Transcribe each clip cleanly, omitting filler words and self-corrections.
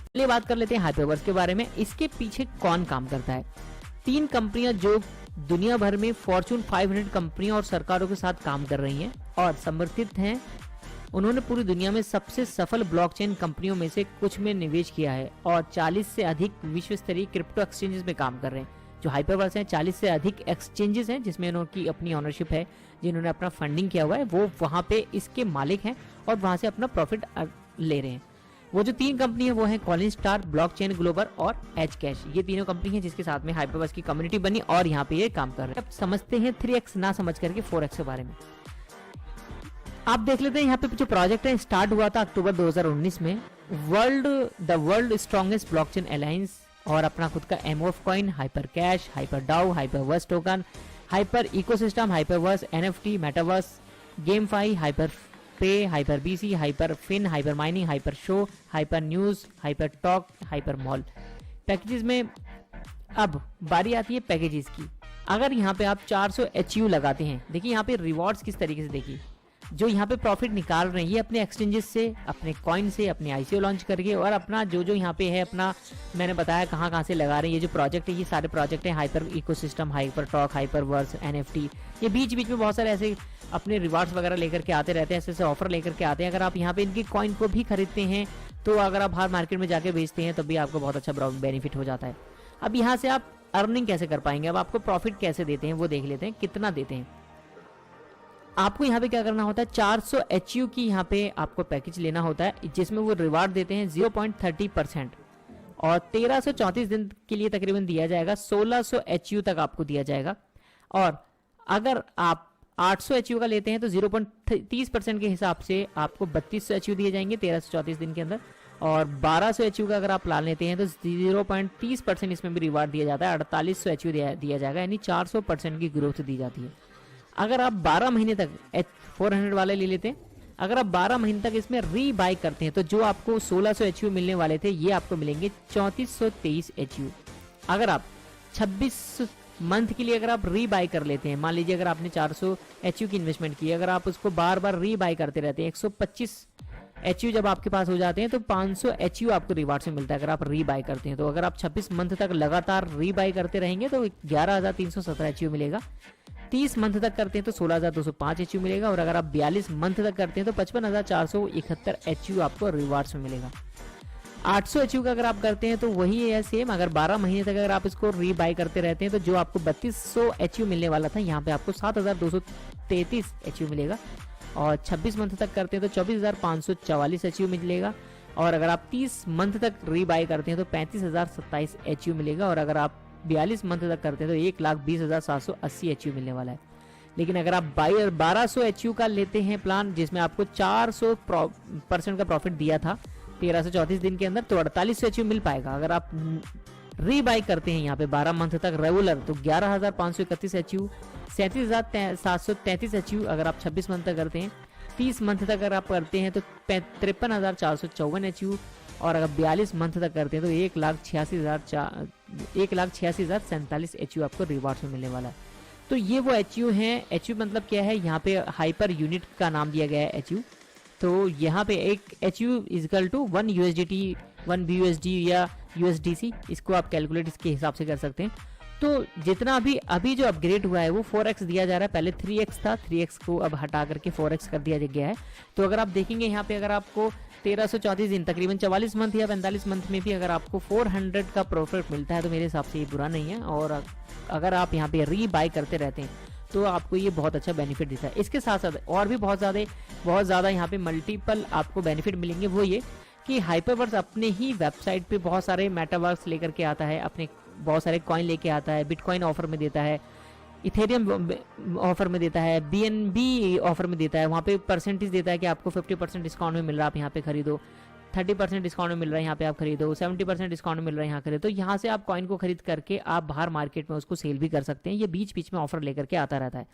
चलिए बात कर लेते हैं हाइपरवर्स के बारे में। इसके पीछे कौन काम करता है? 3 कंपनियां जो दुनिया भर में फॉर्च्यून 500 कंपनियों और सरकारों के साथ काम कर रही हैं और समर्थित हैं। उन्होंने पूरी दुनिया में सबसे सफल ब्लॉकचेन कंपनियों में से कुछ में निवेश किया है और 40 से अधिक विश्व स्तरीय क्रिप्टो एक्सचेंजेस में काम कर रहे हैं। जो हाइपरवर्स हैं, 40 से अधिक एक्सचेंजेस हैं जिसमें उनकी अपनी ऑनरशिप है, जिन्होंने अपना फंडिंग किया हुआ है, वो वहां पे इसके मालिक हैं और वहां से अपना प्रॉफिट ले रहे हैं। वो जो 3 कंपनी है वो है कॉइनस्टार, ब्लॉकचेन ग्लोबल और एज कैश। ये तीनों कंपनी है जिसके साथ में हाइपरवर्स की कम्युनिटी बनी और यहाँ पे ये काम कर रहे हैं। अब समझते हैं 3x ना समझ करके 4x के बारे में। आप देख लेते हैं यहाँ पे जो प्रोजेक्ट है स्टार्ट हुआ था अक्टूबर 2019 में। The world strongest blockchain alliance और अपना खुद का MOF coin, hyper cash, hyper DAO, hyperverse token, hyper ecosystem, hyperverse NFT, metaverse, gamefi, hyper pay, hyper BC, hyper fin, hyper mining, hyper show, hyper news, hyper talk, hyper mall. Packages में अब बारी आती है packages की। अगर यहाँ पे आप 400 HU लगाते हैं, देखिए यहाँ पे रिवॉर्ड्स किस तरीके से, देखिए जो यहाँ पे प्रॉफिट निकाल रहे हैं ये अपने एक्सचेंजेस से, अपने कॉइन से, अपने आईसीओ लॉन्च करके और अपना जो यहाँ पे है अपना, मैंने बताया कहाँ से लगा रहे हैं। ये जो प्रोजेक्ट है ये सारे प्रोजेक्ट हैं hyper ecosystem, hyper talk, hyperverse, NFT. ये बीच बीच में बहुत सारे ऐसे अपने रिवार्ड्स वगैरह लेकर के आते रहते हैं, ऐसे ऑफर लेकर के आते हैं। अगर आप यहाँ पे इनकी कॉइन को भी खरीदते हैं तो अगर आप बाहर मार्केट में जाके बेचते हैं तब भी आपको बहुत अच्छा बेनिफिट हो जाता है। अब यहाँ से आप अर्निंग कैसे कर पाएंगे, अब आपको प्रॉफिट कैसे देते हैं वो देख लेते हैं, कितना देते हैं। आपको यहाँ पे क्या करना होता है, 400 HU की यहाँ पे आपको पैकेज लेना होता है जिसमें वो रिवार्ड देते हैं 0.30% और 1334 दिन के लिए तकरीबन दिया जाएगा। 1600 HU तक आपको दिया जाएगा और अगर आप 800 HU का लेते हैं तो 0.30% के हिसाब से आपको 3200 HU दिए जाएंगे 1334 दिन के अंदर। और 1200 HU का अगर आप प्लान लेते हैं तो 0.30% इसमें भी रिवार्ड दिया जाता है, 4800 HU दिया जाएगा, यानी 400% की ग्रोथ दी जाती है। अगर आप 12 महीने तक 400 वाले ले लेते हैं, अगर आप 12 महीने तक इसमें री बाई करते हैं तो जो आपको 1600 HU मिलने वाले थे ये आपको मिलेंगे 3423 HU। अगर आप 26 मंथ के लिए अगर आप री बाई कर लेते हैं, मान लीजिए अगर आपने 400 HU की इन्वेस्टमेंट की, अगर आप उसको बार बार री बाई करते रहते हैं, 125 HU जब आपके पास हो जाते हैं तो 500 HU आपको रिवार्ड से मिलता है अगर आप री बाई करते हैं। तो अगर आप 26 मंथ तक लगातार री बाई करते रहेंगे तो 11317 HU मिलेगा। 30 मंथ तक करते हैं तो 16205 HU मिलेगा और अगर आप 42 मंथ तक करते हैं तो 55471 HU आपको रिवार्ड्स में मिलेगा। 800 HU का अगर आप करते हैं तो वही है सेम, अगर 12 महीने तक अगर आप इसको री बाई करते रहते हैं तो जो आपको 3200 HU मिलने वाला था यहाँ पे आपको 7233 HU मिलेगा और 26 मंथ तक करते हैं तो 24544 HU मिलेगा और अगर आप 30 मंथ तक री बाई करते हैं तो 35027 HU मिलेगा और अगर आप 42 मंथ तक करते हैं तो 1,20,780 HU मिलने वाला है। लेकिन अगर आप 1200 HU का लेते हैं प्लान जिसमें आपको 400% का प्रॉफिट दिया था 1334 दिन के अंदर तो 4800 HU मिल पाएगा। अगर आप री बाई करते हैं यहाँ पे 12 मंथ तक रेगुलर तो 11,531 HU, 37,733 HU अगर आप 26 मंथ तक करते हैं। 30 मंथ तक अगर आप करते हैं तो 53,454 HU और अगर 42 मंथ तक करते हैं तो 1,86,047 HU आपको रिवार्ड्स में मिलने वाला है। तो ये वो HU हैं। HU मतलब क्या है, यहाँ पे हाइपर यूनिट का नाम दिया गया है HU। तो यहाँ पे एक HU equal to 1 USDT 1 BUSD या USDC, इसको आप कैलकुलेट इसके हिसाब से कर सकते हैं। तो जितना भी अभी जो अपग्रेड हुआ है वो 4x दिया जा रहा है, पहले 3x था, 3x को अब हटा करके 4x कर दिया गया है। तो अगर आप देखेंगे यहाँ पे अगर आपको 1334 दिन तकरीबन 44 मंथ या 45 मंथ में भी अगर आपको 400 का प्रॉफिट मिलता है तो मेरे हिसाब से ये बुरा नहीं है। और अगर आप यहाँ पे री बाई करते रहते हैं तो आपको ये बहुत अच्छा बेनिफिट देता है। इसके साथ साथ और भी बहुत ज़्यादा यहाँ पे मल्टीपल आपको बेनिफिट मिलेंगे। वो ये कि हाइपरवर्स अपने ही वेबसाइट पे बहुत सारे मेटावर्स लेकर के आता है, अपने बहुत सारे कॉइन लेके आता है, बिटकॉइन ऑफर में देता है, इथेरियम ऑफर में देता है, BNB ऑफर में देता है। वहाँ पे परसेंटेज देता है कि आपको 50% डिस्काउंट में मिल रहा है, आप यहाँ पे खरीदो, 30% डिस्काउंट में मिल रहा है यहाँ पे आप खरीदो, 70% डिस्काउंट में मिल रहा है यहाँ खरीदो। तो यहाँ से आप कॉइन को खरीद करके आप बाहर मार्केट में उसको सेल भी कर सकते हैं। ये बीच बीच में ऑफर लेकर के आता रहता है।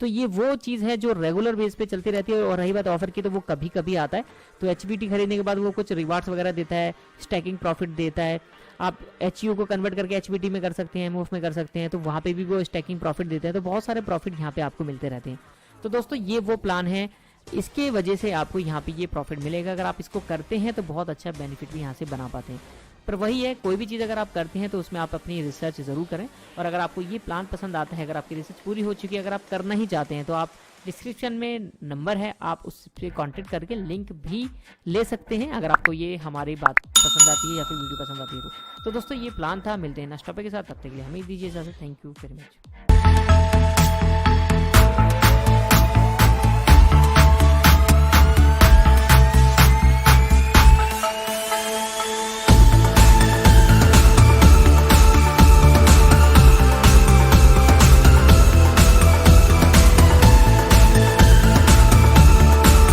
तो ये वो चीज़ है जो रेगुलर बेस पे चलती रहती है। और रही बात ऑफर की तो वो कभी कभी आता है। तो HBT खरीदने के बाद वो कुछ रिवार्ड्स वगैरह देता है, स्टैकिंग प्रॉफिट देता है। आप HU को कन्वर्ट करके HBT में कर सकते हैं, MOF में कर सकते हैं, तो वहाँ पे भी वो स्टैकिंग प्रॉफिट देते हैं। तो बहुत सारे प्रॉफिट यहाँ पे आपको मिलते रहते हैं। तो दोस्तों ये वो प्लान है इसके वजह से आपको यहाँ पे ये प्रॉफिट मिलेगा। अगर आप इसको करते हैं तो बहुत अच्छा बेनिफिट भी यहाँ से बना पाते हैं। पर वही है, कोई भी चीज़ अगर आप करते हैं तो उसमें आप अपनी रिसर्च ज़रूर करें। और अगर आपको ये प्लान पसंद आता है, अगर आपकी रिसर्च पूरी हो चुकी है, अगर आप करना ही चाहते हैं, तो आप डिस्क्रिप्शन में नंबर है, आप उस पर कॉन्टेक्ट करके लिंक भी ले सकते हैं अगर आपको ये हमारी बात पसंद आती है या फिर वीडियो पसंद आती है तो दोस्तों ये प्लान था। मिलते हैं नेक्स्ट टॉपिक के साथ, तब तक के लिए हमें दीजिए इजाज़त। Thank you very much.